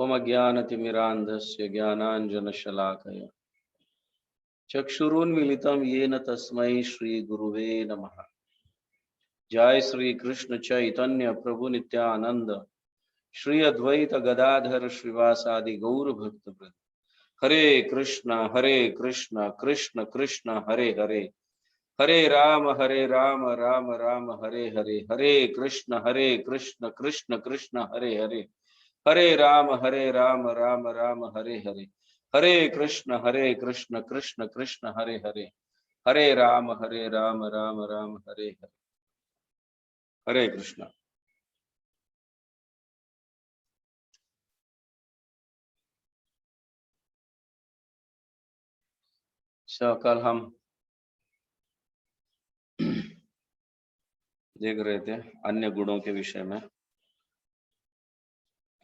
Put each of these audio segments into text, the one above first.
ओम अज्ञानतिमिरान्धस्य ज्ञानाञ्जनशलाकया चक्षुरुन्मीलितं येन तस्मै श्रीगुरुवे नमः। जय श्री कृष्ण चैतन्य प्रभु नित्यानंद श्री अद्वैत गदाधर श्रीवासादि गौर भक्तवृंद। हरे कृष्ण कृष्ण कृष्ण हरे हरे, हरे राम राम राम हरे हरे, हरे कृष्ण कृष्ण कृष्ण हरे हरे, हरे राम राम राम हरे हरे, हरे कृष्ण कृष्ण कृष्ण हरे हरे, हरे राम राम राम हरे हरे। हरे कृष्ण। कल हम देख रहे थे अन्य गुणों के विषय में,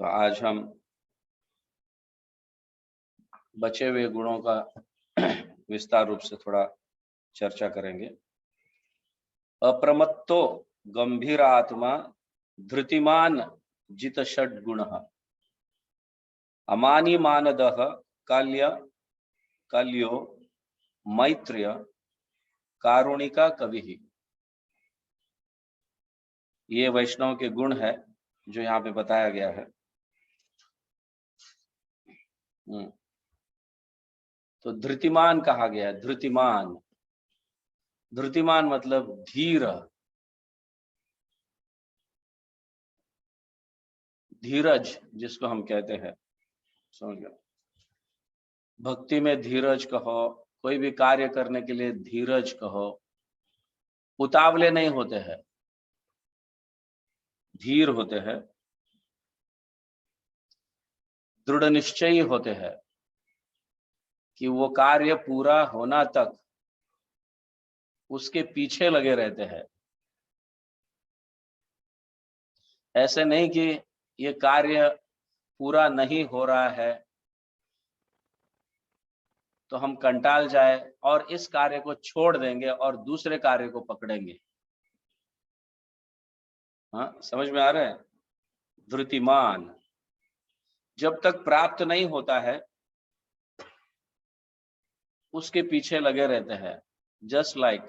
तो आज हम बचे हुए गुणों का विस्तार रूप से थोड़ा चर्चा करेंगे। अप्रमत्तो गंभीर आत्मा धृतिमान जित षड गुण अमानी मानदः काल्य काल्यो मैत्र्य कारुणिका कवि। ये वैष्णव के गुण है जो यहाँ पे बताया गया है। तो धृतिमान कहा गया है। धृतिमान, धृतिमान मतलब धीर, धीरज जिसको हम कहते हैं, समझ गए। भक्ति में धीरज कहो, कोई भी कार्य करने के लिए धीरज कहो, उतावले नहीं होते हैं, धीर होते हैं, दृढ़ निश्चयी होते हैं कि वो कार्य पूरा होना तक उसके पीछे लगे रहते हैं। ऐसे नहीं कि ये कार्य पूरा नहीं हो रहा है तो हम कंटाल जाए और इस कार्य को छोड़ देंगे और दूसरे कार्य को पकड़ेंगे। हाँ, समझ में आ रहा है। धृतिमान जब तक प्राप्त नहीं होता है उसके पीछे लगे रहते हैं। जस्ट लाइक,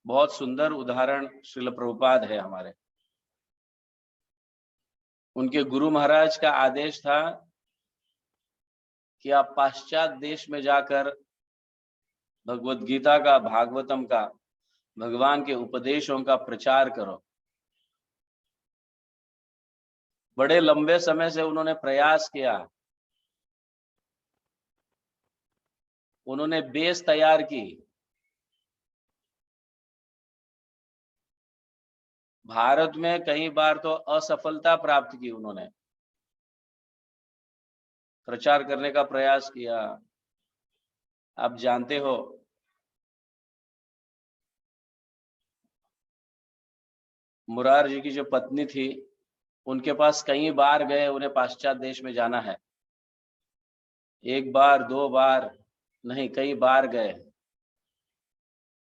बहुत सुंदर उदाहरण श्रील प्रभुपाद है हमारे। उनके गुरु महाराज का आदेश था कि आप पाश्चात्य देश में जाकर भगवत गीता का, भागवतम का, भगवान के उपदेशों का प्रचार करो। बड़े लंबे समय से उन्होंने प्रयास किया, उन्होंने बेस तैयार की। भारत में कई बार तो असफलता प्राप्त की, उन्होंने प्रचार करने का प्रयास किया। आप जानते हो मुरार जी की जो पत्नी थी, उनके पास कई बार गए, उन्हें पाश्चात्य देश में जाना है। एक बार दो बार नहीं, कई बार गए।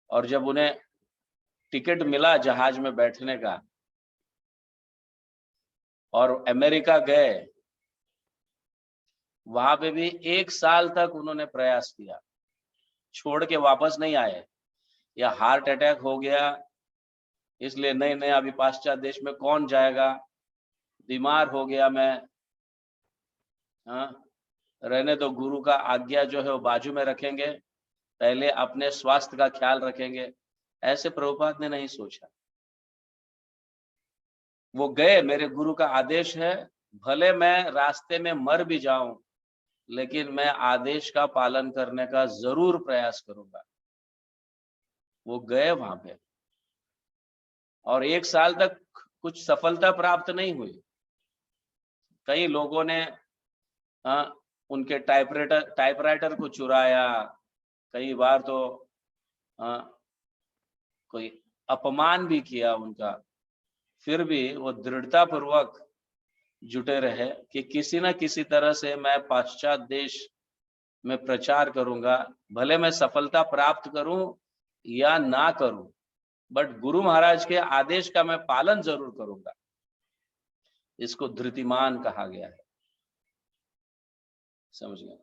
और जब उन्हें टिकट मिला जहाज में बैठने का और अमेरिका गए, वहां पे भी 1 साल तक उन्होंने प्रयास किया, छोड़ के वापस नहीं आए। या हार्ट अटैक हो गया, इसलिए नहीं नहीं अभी पाश्चात्य देश में कौन जाएगा, बीमार हो गया मैं, हाँ रहने तो, गुरु का आज्ञा जो है वो बाजू में रखेंगे, पहले अपने स्वास्थ्य का ख्याल रखेंगे। ऐसे प्रभुपाद ने नहीं सोचा। वो गए, मेरे गुरु का आदेश है, भले मैं रास्ते में मर भी जाऊं लेकिन मैं आदेश का पालन करने का जरूर प्रयास करूंगा। वो गए वहां पे और 1 साल तक कुछ सफलता प्राप्त नहीं हुई। कई लोगों ने उनके टाइपराइटर को चुराया, कई बार तो कोई अपमान भी किया उनका। फिर भी वो दृढ़ता पूर्वक जुटे रहे कि किसी न किसी तरह से मैं पाश्चात्य देश में प्रचार करूंगा, भले मैं सफलता प्राप्त करूं या ना करूं, बट गुरु महाराज के आदेश का मैं पालन जरूर करूंगा। इसको धृतिमान कहा गया है। समझ गए?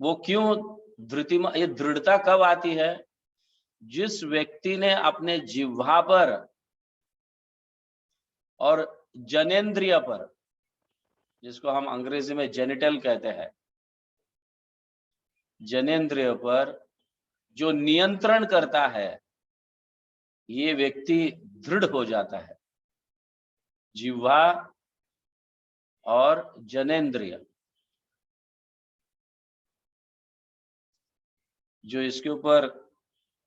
वो क्यों धृतिमान, ये दृढ़ता कब आती है? जिस व्यक्ति ने अपने जिह्वा पर और जनेंद्रिय पर, जिसको हम अंग्रेजी में जेनिटल कहते हैं, जनेंद्रिय पर जो नियंत्रण करता है, ये व्यक्ति दृढ़ हो जाता है। जिह्वा और जनेंद्रिय जो इसके ऊपर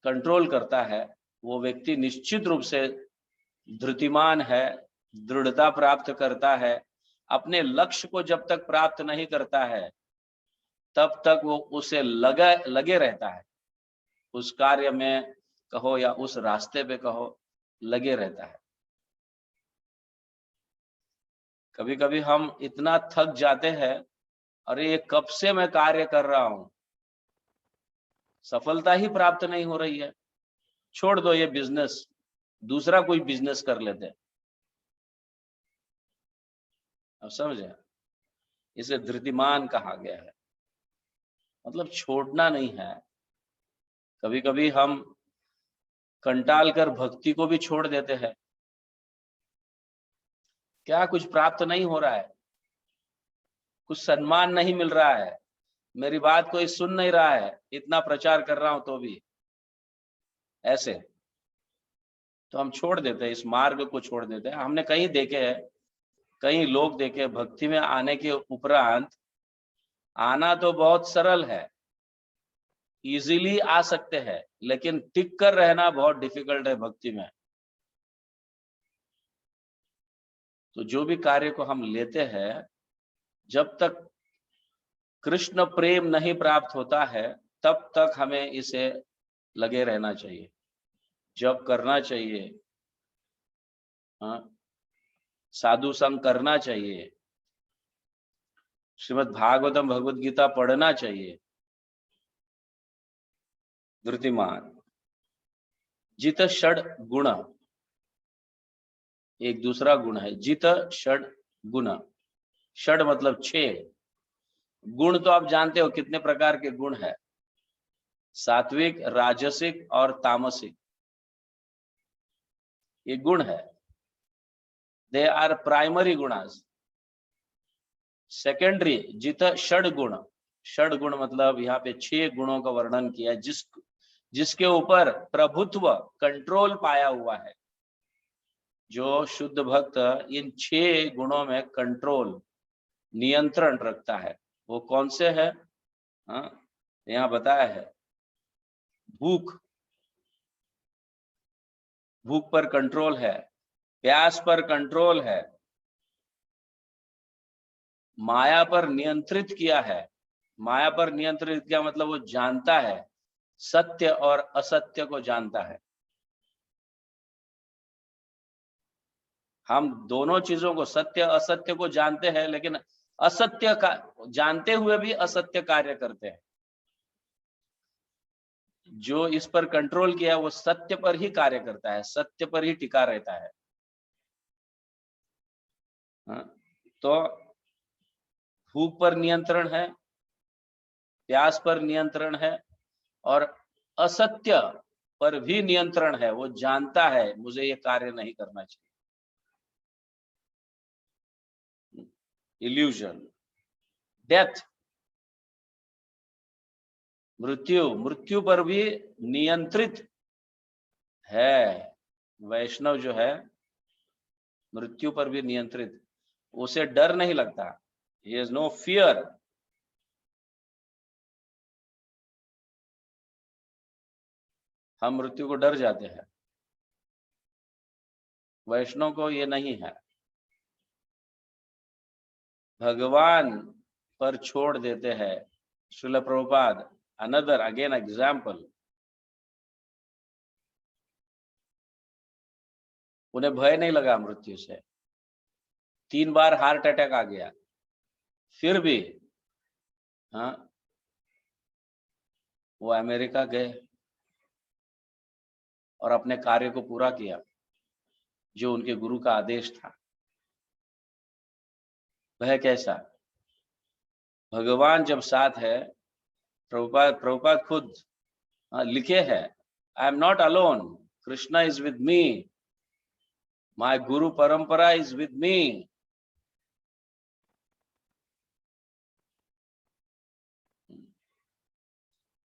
कंट्रोल करता है, वो व्यक्ति निश्चित रूप से धृतिमान है, दृढ़ता प्राप्त करता है। अपने लक्ष्य को जब तक प्राप्त नहीं करता है तब तक वो उसे लगे रहता है, उस कार्य में कहो या उस रास्ते पे कहो, लगे रहता है। कभी कभी हम इतना थक जाते हैं, अरे ये कब से मैं कार्य कर रहा हूं, सफलता ही प्राप्त नहीं हो रही है, छोड़ दो ये बिजनेस, दूसरा कोई बिजनेस कर लेते हैं। अब समझे? इसे धृतिमान कहा गया है, मतलब छोड़ना नहीं है। कभी कभी हम कंटाल कर भक्ति को भी छोड़ देते हैं। क्या कुछ प्राप्त नहीं हो रहा है, कुछ सम्मान नहीं मिल रहा है, मेरी बात कोई सुन नहीं रहा है, इतना प्रचार कर रहा हूं तो भी ऐसे, तो हम छोड़ देते हैं, इस मार्ग को छोड़ देते हैं। हमने कहीं देखे हैं, कई लोग देखे, भक्ति में आने के उपरांत आना तो बहुत सरल है, इजीली आ सकते हैं, लेकिन टिक कर रहना बहुत डिफिकल्ट है भक्ति में। तो जो भी कार्य को हम लेते हैं, जब तक कृष्ण प्रेम नहीं प्राप्त होता है तब तक हमें इसे लगे रहना चाहिए, जप करना चाहिए, हाँ, साधु संग करना चाहिए, श्रीमद् भागवतम भगवद गीता पढ़ना चाहिए। धृतिमान जित षड गुण, एक दूसरा गुण है जित षड गुण। षड मतलब 6, गुण तो आप जानते हो कितने प्रकार के गुण है, सात्विक, राजसिक और तामसिक, ये गुण है। दे आर प्राइमरी गुणास। सेकेंडरी जित षड गुण, षड गुण मतलब यहाँ पे 6 गुणों का वर्णन किया, जिसके ऊपर प्रभुत्व, कंट्रोल पाया हुआ है। जो शुद्ध भक्त इन 6 गुणों में कंट्रोल, नियंत्रण रखता है, वो कौन से है? हाँ, यहाँ बताया है, भूख, भूख पर कंट्रोल है, प्यास पर कंट्रोल है, माया पर नियंत्रित किया है। माया पर नियंत्रित किया मतलब वो जानता है, सत्य और असत्य को जानता है। हम दोनों चीजों को, सत्य असत्य को जानते हैं, लेकिन असत्य का जानते हुए भी असत्य कार्य करते हैं। जो इस पर कंट्रोल किया वो सत्य पर ही कार्य करता है, सत्य पर ही टिका रहता है। हाँ? तो भूख पर नियंत्रण है, प्यास पर नियंत्रण है, और असत्य पर भी नियंत्रण है। वो जानता है मुझे ये कार्य नहीं करना चाहिए। इल्यूजन, डेथ, मृत्यु, मृत्यु पर भी नियंत्रित है। वैष्णव जो है मृत्यु पर भी नियंत्रित, उसे डर नहीं लगता, ही हैज नो फियर। हम मृत्यु को डर जाते हैं, वैष्णव को ये नहीं है, भगवान पर छोड़ देते हैं। Srila Prabhupada, another again example, उन्हें भय नहीं लगा मृत्यु से। 3 बार हार्ट अटैक आ गया, फिर भी हाँ, वो अमेरिका गए और अपने कार्य को पूरा किया जो उनके गुरु का आदेश था। वह कैसा? भगवान जब साथ है, प्रभुपाद खुद लिखे है, I am not alone, Krishna is with me, my गुरु परंपरा इज विद मी।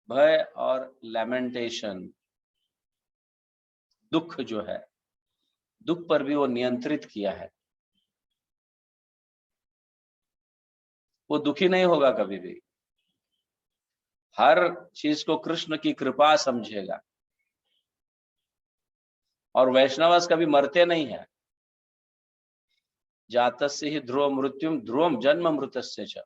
भय और लैमेंटेशन, दुख जो है, दुख पर भी वो नियंत्रित किया है। वो दुखी नहीं होगा कभी भी, हर चीज को कृष्ण की कृपा समझेगा। और वैष्णवस कभी मरते नहीं है। जातस्य ही ध्रुव मृत्युम ध्रुवम जन्म मृतस्य च,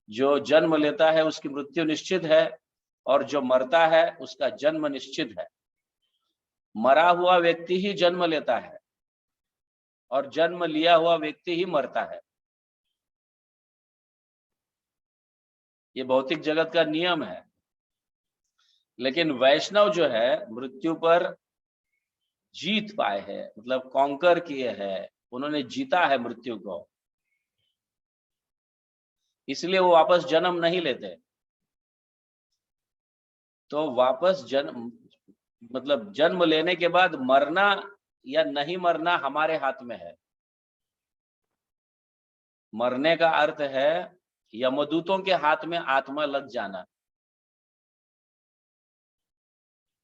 जो जन्म लेता है उसकी मृत्यु निश्चित है, और जो मरता है उसका जन्म निश्चित है। मरा हुआ व्यक्ति ही जन्म लेता है, और जन्म लिया हुआ व्यक्ति ही मरता है। ये भौतिक जगत का नियम है। लेकिन वैष्णव जो है मृत्यु पर जीत पाए हैं, मतलब कॉन्कर किए हैं, उन्होंने जीता है मृत्यु को, इसलिए वो वापस जन्म नहीं लेते। तो वापस जन्म, मतलब जन्म लेने के बाद मरना या नहीं मरना हमारे हाथ में है। मरने का अर्थ है यमदूतों के हाथ में आत्मा लग जाना।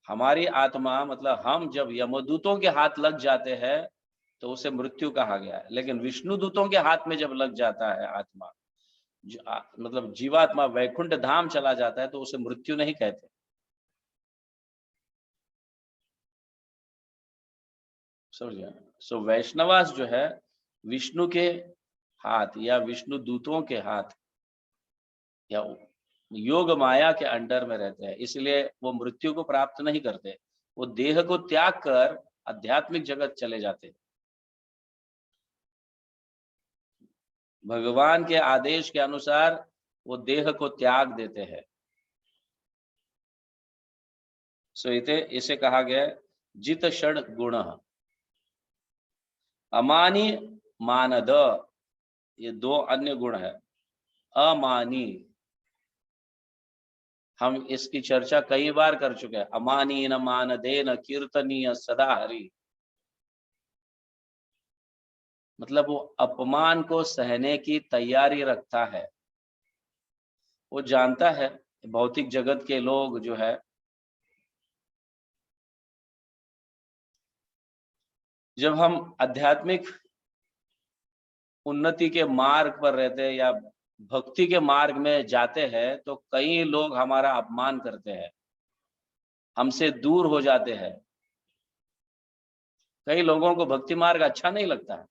हमारी आत्मा, मतलब हम जब यमदूतों के हाथ लग जाते हैं तो उसे मृत्यु कहा गया है। लेकिन विष्णु दूतों के हाथ में जब लग जाता है आत्मा, मतलब जीवात्मा वैकुंठ धाम चला जाता है, तो उसे मृत्यु नहीं कहते। समझिए। सो वैष्णवास जो है विष्णु के हाथ या विष्णु दूतों के हाथ या योग माया के अंडर में रहते हैं, इसलिए वो मृत्यु को प्राप्त नहीं करते। वो देह को त्याग कर आध्यात्मिक जगत चले जाते हैं। भगवान के आदेश के अनुसार वो देह को त्याग देते हैं। सो इसे कहा गया जित षड गुण, अमानी मानद, ये दो अन्य गुण है। अमानी, हम इसकी चर्चा कई बार कर चुके हैं। अमानी न मानदे न कीर्तनीय सदा हरि, मतलब वो अपमान को सहने की तैयारी रखता है। वो जानता है भौतिक जगत के लोग जो है, जब हम आध्यात्मिक उन्नति के मार्ग पर रहते हैं या भक्ति के मार्ग में जाते हैं, तो कई लोग हमारा अपमान करते हैं, हमसे दूर हो जाते हैं। कई लोगों को भक्ति मार्ग अच्छा नहीं लगता है।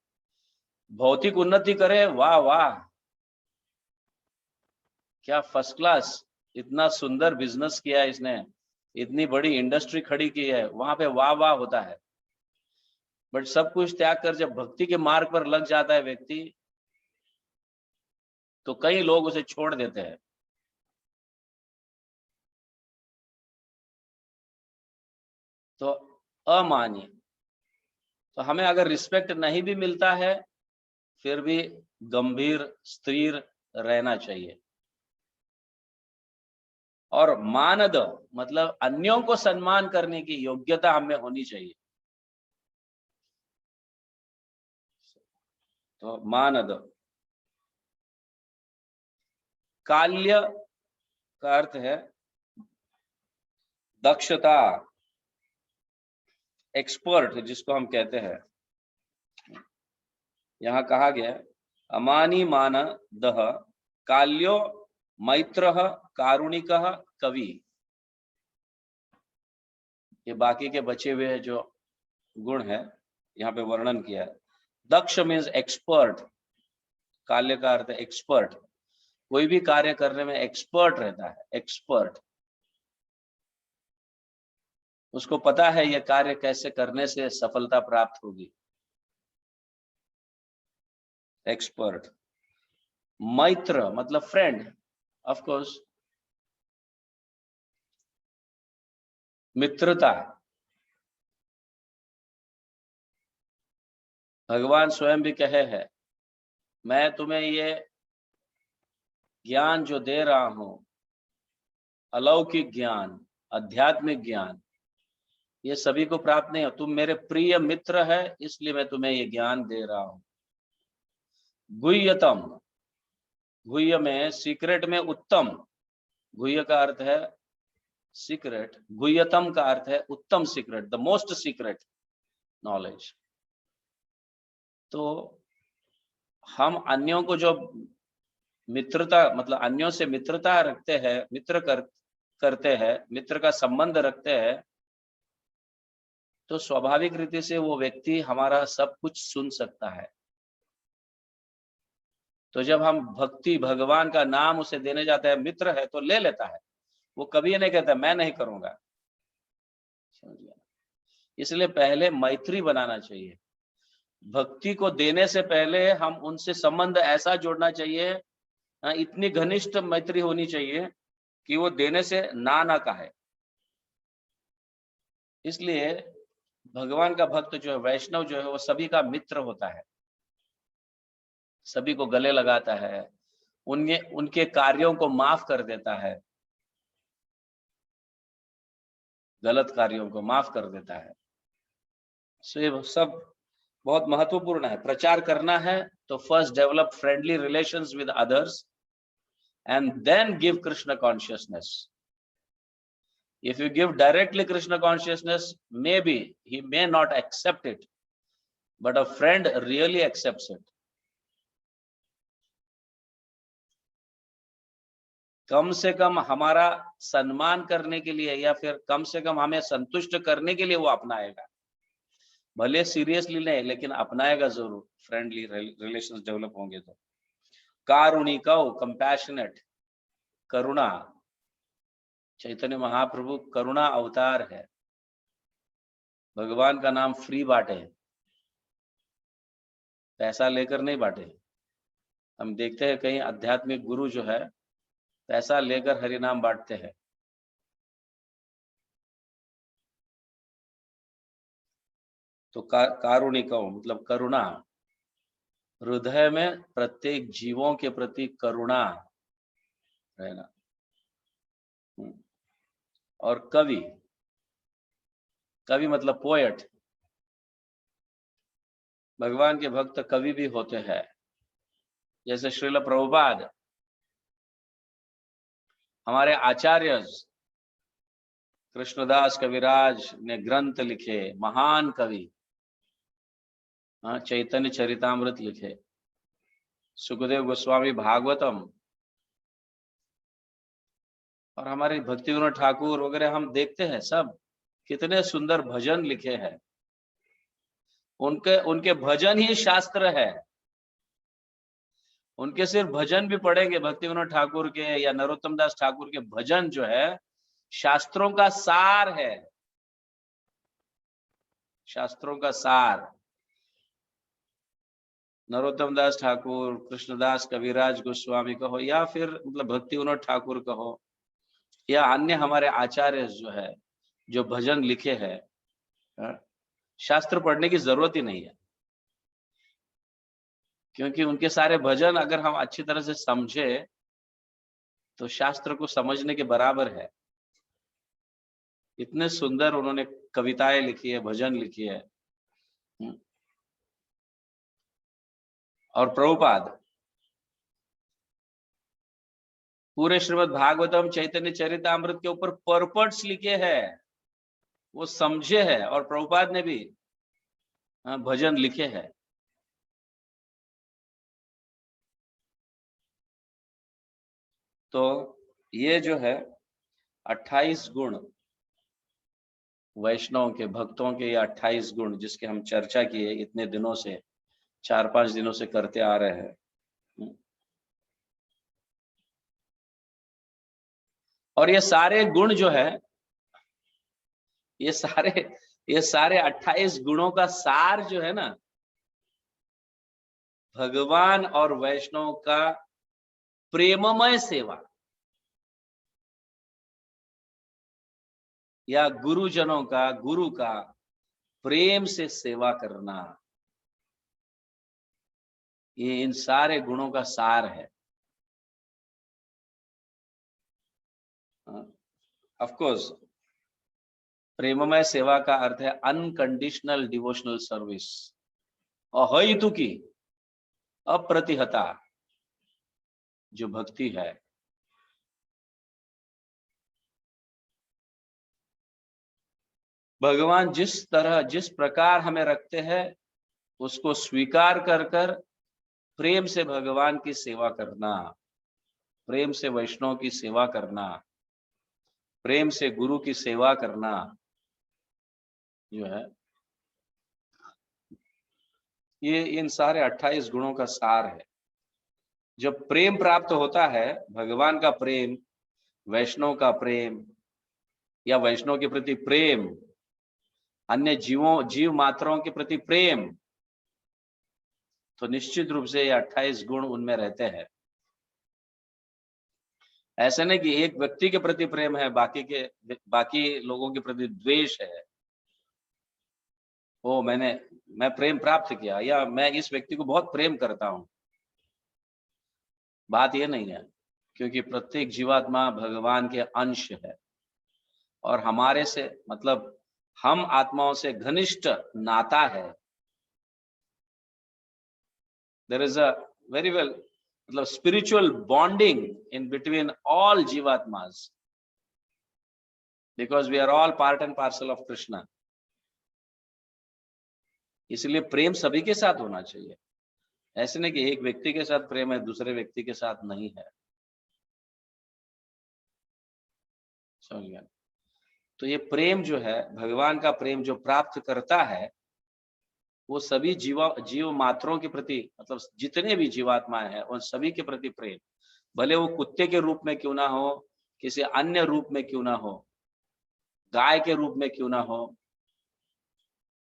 भौतिक उन्नति करे, वाह वाह क्या फर्स्ट क्लास, इतना सुंदर बिजनेस किया है इसने, इतनी बड़ी इंडस्ट्री खड़ी की है, वहां पे वाह वाह होता है। बट सब कुछ त्याग कर जब भक्ति के मार्ग पर लग जाता है व्यक्ति, तो कई लोग उसे छोड़ देते हैं। तो अमान्य, तो हमें अगर रिस्पेक्ट नहीं भी मिलता है, फिर भी गंभीर स्थिर रहना चाहिए। और मानद, मतलब अन्यों को सम्मान करने की योग्यता हमें होनी चाहिए। तो मानद, काल्य का अर्थ है दक्षता, एक्सपर्ट जिसको हम कहते हैं। यहाँ कहा गया अमानी मान दह काल्यो मैत्र कारुणिक कवि। ये बाकी के बचे हुए जो गुण है यहाँ पे वर्णन किया है। दक्ष मीन्स एक्सपर्ट, काल्य का अर्थ है एक्सपर्ट, कोई भी कार्य करने में एक्सपर्ट रहता है। एक्सपर्ट, उसको पता है यह कार्य कैसे करने से सफलता प्राप्त होगी। एक्सपर्ट। मैत्र मतलब फ्रेंड, ऑफ कोर्स मित्रता। भगवान स्वयं भी कहे हैं मैं तुम्हें ये ज्ञान जो दे रहा हूं, अलौकिक ज्ञान, आध्यात्मिक ज्ञान, ये सभी को प्राप्त नहीं है। तुम मेरे प्रिय मित्र है, इसलिए मैं तुम्हें ये ज्ञान दे रहा हूं। गुह्यतम, गुह्य में सीक्रेट में उत्तम, गुह्य का अर्थ है सीक्रेट, गुह्यतम का अर्थ है उत्तम secret, the most secret knowledge. तो हम अन्यों को जो मित्रता, मतलब अन्यों से मित्रता रखते हैं, करते हैं, मित्र का संबंध रखते हैं, तो स्वाभाविक रीति से वो व्यक्ति हमारा सब कुछ सुन सकता है। तो जब हम भक्ति, भगवान का नाम उसे देने जाते हैं, मित्र है तो ले लेता है, वो कभी ये नहीं कहता मैं नहीं करूंगा। इसलिए पहले मैत्री बनाना चाहिए। भक्ति को देने से पहले हम उनसे संबंध ऐसा जोड़ना चाहिए, इतनी घनिष्ठ मैत्री होनी चाहिए कि वो देने से ना कहे। इसलिए भगवान का भक्त जो है, वैष्णव जो है, वो सभी का मित्र होता है, सभी को गले लगाता है, उनके कार्यों को माफ कर देता है, गलत कार्यों को माफ कर देता है। सो ये सब बहुत महत्वपूर्ण है। प्रचार करना है तो first develop friendly relations with others and then give Krishna consciousness. If you give directly Krishna consciousness, maybe he may not accept it, but a friend really accepts it. कम से कम हमारा सम्मान करने के लिए, या फिर कम से कम हमें संतुष्ट करने के लिए वो अपनाएगा, भले सीरियसली नहीं, लेकिन अपनाएगा जरूर। फ्रेंडली रिलेशंस डेवलप होंगे तो। कारुणिको, कंपैशनेट, करुणा, चैतन्य महाप्रभु करुणा अवतार है। भगवान का नाम फ्री बांटे, पैसा लेकर नहीं बांटे। हम देखते हैं कहीं आध्यात्मिक गुरु जो है पैसा लेकर हरि नाम बांटते हैं। तो कारुणिको मतलब करुणा, हृदय में प्रत्येक जीवों के प्रति करुणा रहना। और कवि, कवि मतलब पोएट। भगवान के भक्त कवि भी होते हैं, जैसे श्रील प्रभुपाद, हमारे आचार्य कृष्णदास कविराज ने ग्रंथ लिखे, महान कवि, चैतन्य चरितामृत लिखे, सुखदेव गोस्वामी भागवतम, और हमारे भक्ति विनोद ठाकुर वगैरह हम देखते हैं सब कितने सुंदर भजन लिखे हैं। उनके भजन ही शास्त्र है। उनके सिर्फ भजन भी पढ़ेंगे, भक्ति विनोद ठाकुर के या नरोत्तम दास ठाकुर के भजन जो है शास्त्रों का सार है, शास्त्रों का सार। नरोत्तम दास ठाकुर, कृष्णदास कविराज गोस्वामी कहो, या फिर मतलब भक्ति विनोद ठाकुर कहो, या अन्य हमारे आचार्य जो है जो भजन लिखे हैं, शास्त्र पढ़ने की जरूरत ही नहीं है, क्योंकि उनके सारे भजन अगर हम अच्छी तरह से समझे तो शास्त्र को समझने के बराबर है। इतने सुंदर उन्होंने कविताएं लिखी है, भजन लिखी है। और प्रभुपाद पूरे श्रीमद् भागवतम, चैतन्य चरितामृत के ऊपर परपर्ट्स लिखे हैं, वो समझे हैं। और प्रभुपाद ने भी भजन लिखे हैं। तो ये जो है 28 गुण, वैष्णव के भक्तों के, ये 28 गुण जिसके हम चर्चा किए इतने दिनों से, 4-5 दिनों से करते आ रहे हैं। और ये सारे गुण जो है, ये सारे 28 गुणों का सार जो है ना, भगवान और वैष्णव का प्रेममय सेवा, या गुरुजनों का, गुरु का प्रेम से सेवा करना, ये इन सारे गुणों का सार है। ऑफ कोर्स प्रेममय सेवा का अर्थ है अनकंडीशनल डिवोशनल सर्विस, अहेतुकी अप्रतिहता जो भक्ति है। भगवान जिस तरह जिस प्रकार हमें रखते हैं उसको स्वीकार कर कर प्रेम से भगवान की सेवा करना, प्रेम से वैष्णव की सेवा करना, प्रेम से गुरु की सेवा करना जो है, ये इन सारे 28 गुणों का सार है। जब प्रेम प्राप्त होता है, भगवान का प्रेम, वैष्णव का प्रेम या वैष्णव के प्रति प्रेम, अन्य जीव मात्राओं के प्रति प्रेम, तो निश्चित रूप से ये 28 गुण उनमें रहते हैं। ऐसा नहीं कि एक व्यक्ति के प्रति प्रेम है, बाकी लोगों के प्रति द्वेष है। मैं प्रेम प्राप्त किया या मैं इस व्यक्ति को बहुत प्रेम करता हूं, बात यह नहीं है, क्योंकि प्रत्येक जीवात्मा भगवान के अंश है और हमारे से मतलब हम आत्माओं से घनिष्ठ नाता है। There is a very well मतलब spiritual bonding in between all जीवात्मास, because we are all part and parcel of Krishna. इसलिए प्रेम सभी के साथ होना चाहिए। ऐसे नहीं कि एक व्यक्ति के साथ प्रेम है, दूसरे व्यक्ति के साथ नहीं है। समझ गया? तो ये प्रेम जो है, भगवान का प्रेम जो प्राप्त करता है, वो सभी जीव मात्रों के प्रति मतलब जितने भी जीवात्माएं हैं उन सभी के प्रति प्रेम, भले वो कुत्ते के रूप में क्यों ना हो, किसी अन्य रूप में क्यों ना हो, गाय के रूप में क्यों ना हो,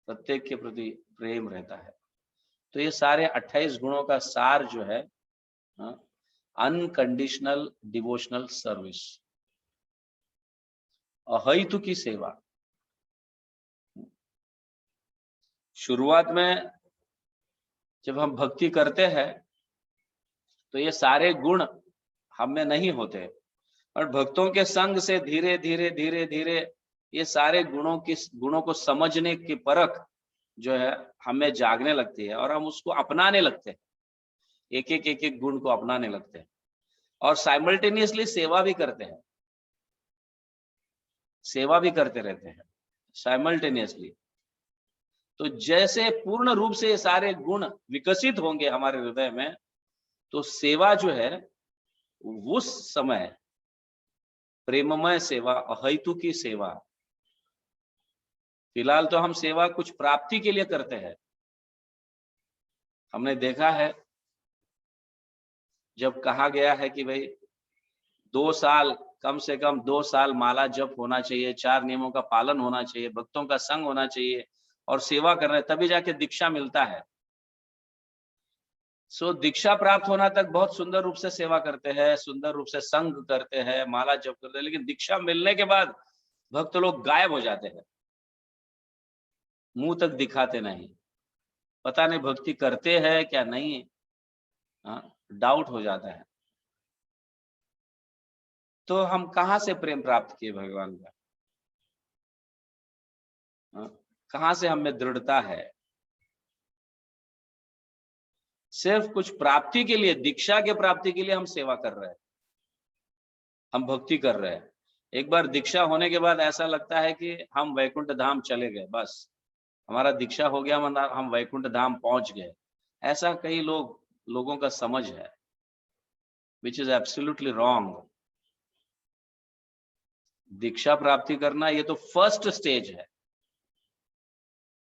प्रत्येक के प्रति प्रेम रहता है। तो ये सारे 28 गुणों का सार जो है अनकंडीशनल डिवोशनल सर्विस, अहेतु की सेवा। शुरुआत में जब हम भक्ति करते हैं तो ये सारे गुण हम में नहीं होते, और भक्तों के संग से धीरे धीरे धीरे धीरे ये सारे गुणों को समझने की परख जो है हमें जागने लगती है और हम उसको अपनाने लगते हैं, एक एक गुण को अपनाने लगते हैं और साइमल्टेनियसली सेवा भी करते हैं, सेवा भी करते रहते हैं साइमल्टेनियसली। तो जैसे पूर्ण रूप से ये सारे गुण विकसित होंगे हमारे हृदय में, तो सेवा जो है उस समय प्रेममय सेवा, अहेतु की सेवा। फिलहाल तो हम सेवा कुछ प्राप्ति के लिए करते हैं। हमने देखा है जब कहा गया है कि भाई 2 साल, कम से कम 2 साल माला जप होना चाहिए, 4 नियमों का पालन होना चाहिए, भक्तों का संग होना चाहिए और सेवा करना है, तभी जाके दीक्षा मिलता है। सो दीक्षा प्राप्त होना तक बहुत सुंदर रूप से सेवा करते हैं, सुंदर रूप से संग करते हैं, माला जप करते हैं, लेकिन दीक्षा मिलने के बाद भक्त लोग गायब हो जाते हैं, मुंह तक दिखाते नहीं। पता नहीं भक्ति करते हैं क्या नहीं, डाउट हो जाता है। तो हम कहां से प्रेम प्राप्त किए भगवान का? कहां से हमें दृढ़ता है? सिर्फ कुछ प्राप्ति के लिए, दीक्षा के प्राप्ति के लिए हम सेवा कर रहे हैं, हम भक्ति कर रहे हैं। एक बार दीक्षा होने के बाद ऐसा लगता है कि हम वैकुंठ धाम चले गए, बस हमारा दीक्षा हो गया मतलब हम वैकुंठ धाम पहुंच गए। ऐसा कई लोगों का समझ है, विच इज एब्सोल्युटली रॉन्ग। दीक्षा प्राप्ति करना ये तो फर्स्ट स्टेज है,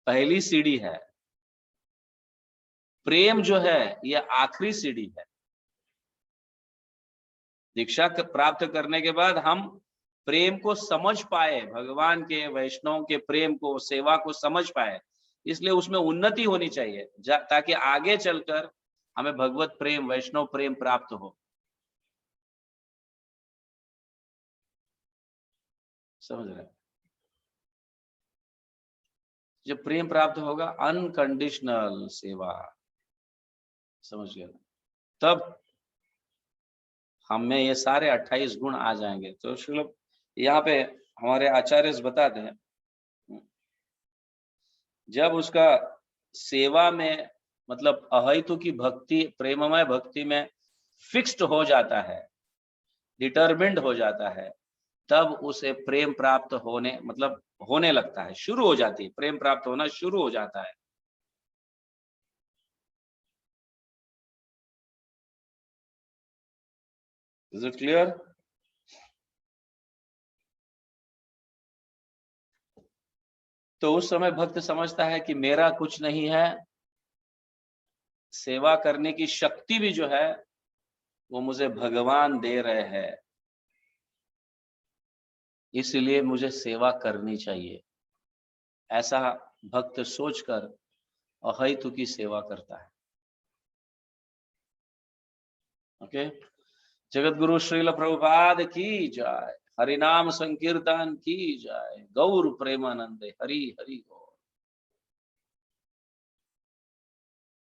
पहली सीढ़ी है। प्रेम जो है ये आखिरी सीढ़ी है। दीक्षा प्राप्त करने के बाद हम प्रेम को समझ पाए, भगवान के, वैष्णव के प्रेम को, सेवा को समझ पाए, इसलिए उसमें उन्नति होनी चाहिए ताकि आगे चलकर हमें भगवत प्रेम, वैष्णव प्रेम प्राप्त हो। समझ रहे? जब प्रेम प्राप्त होगा, अनकंडीशनल सेवा, समझ गया? तब हम में ये सारे 28 गुण आ जाएंगे। तो श्रील यहाँ पे हमारे आचार्य बताते हैं, जब उसका सेवा में मतलब अहैतु की भक्ति, प्रेममय भक्ति में फिक्स्ड हो जाता है, डिटरमिन्ड हो जाता है, तब उसे प्रेम प्राप्त होने मतलब होने लगता है, शुरू हो जाती है, प्रेम प्राप्त होना शुरू हो जाता है। Is it clear? तो उस समय भक्त समझता है कि मेरा कुछ नहीं है, सेवा करने की शक्ति भी जो है वो मुझे भगवान दे रहे हैं, इसलिए मुझे सेवा करनी चाहिए। ऐसा भक्त सोचकर अहैतु की सेवा करता है। ओके, जगत गुरु श्रील प्रभुपाद की जय, हरिनाम संकीर्तन की जय, गौर प्रेमानंदे, हरि हरि।